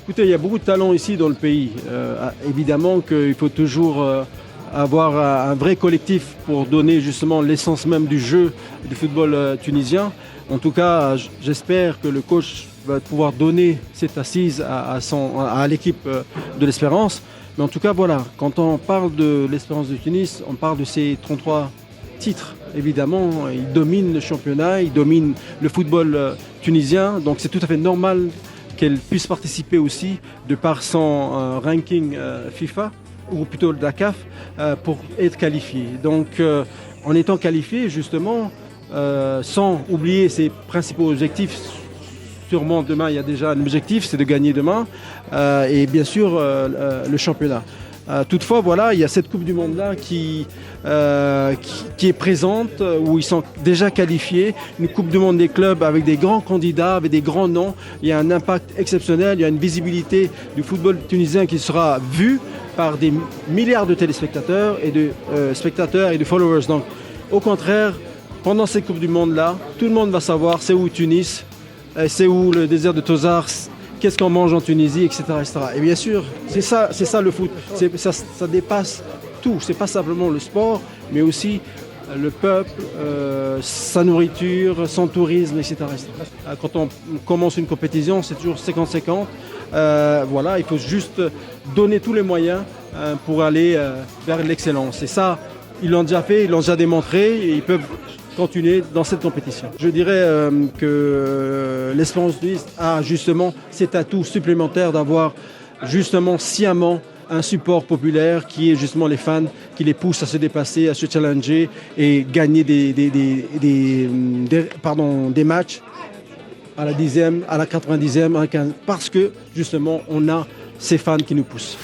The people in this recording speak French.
Écoutez, il y a beaucoup de talent ici dans le pays. Évidemment qu'il faut toujours avoir un vrai collectif pour donner justement l'essence même du jeu du football tunisien. En tout cas, j'espère que le coach va pouvoir donner cette assise à l'équipe de l'Espérance. Mais en tout cas, voilà, quand on parle de l'Espérance de Tunis, on parle de ces 33 titres. Évidemment, il domine le championnat, il domine le football tunisien. Donc c'est tout à fait normal qu'elle puisse participer aussi de par son ranking FIFA, ou plutôt de la CAF, pour être qualifiée. Donc en étant qualifiée, justement, sans oublier ses principaux objectifs, sûrement demain il y a déjà un objectif, c'est de gagner demain, et bien sûr le championnat. Toutefois, voilà, il y a cette Coupe du Monde-là qui est présente, où ils sont déjà qualifiés. Une Coupe du Monde des clubs avec des grands candidats, avec des grands noms. Il y a un impact exceptionnel, il y a une visibilité du football tunisien qui sera vue par des milliards de téléspectateurs et de spectateurs et de followers. Donc, au contraire, pendant cette Coupe du Monde-là, tout le monde va savoir c'est où Tunis, c'est où le désert de Tozar, qu'est-ce qu'on mange en Tunisie, etc., etc. Et bien sûr, c'est ça le foot. Ça dépasse tout. C'est pas simplement le sport, mais aussi le peuple, sa nourriture, son tourisme, etc., etc. Quand on commence une compétition, c'est toujours 50-50. Voilà, il faut juste donner tous les moyens pour aller vers l'excellence. Et ça, ils l'ont déjà fait, ils l'ont déjà démontré, et ils peuvent continuer dans cette compétition. Je dirais que l'Espérance Tunis a justement cet atout supplémentaire d'avoir justement sciemment un support populaire qui est justement les fans, qui les pousse à se dépasser, à se challenger et gagner des matchs à la 10e, à la 90e, à la 15e, parce que justement on a ces fans qui nous poussent.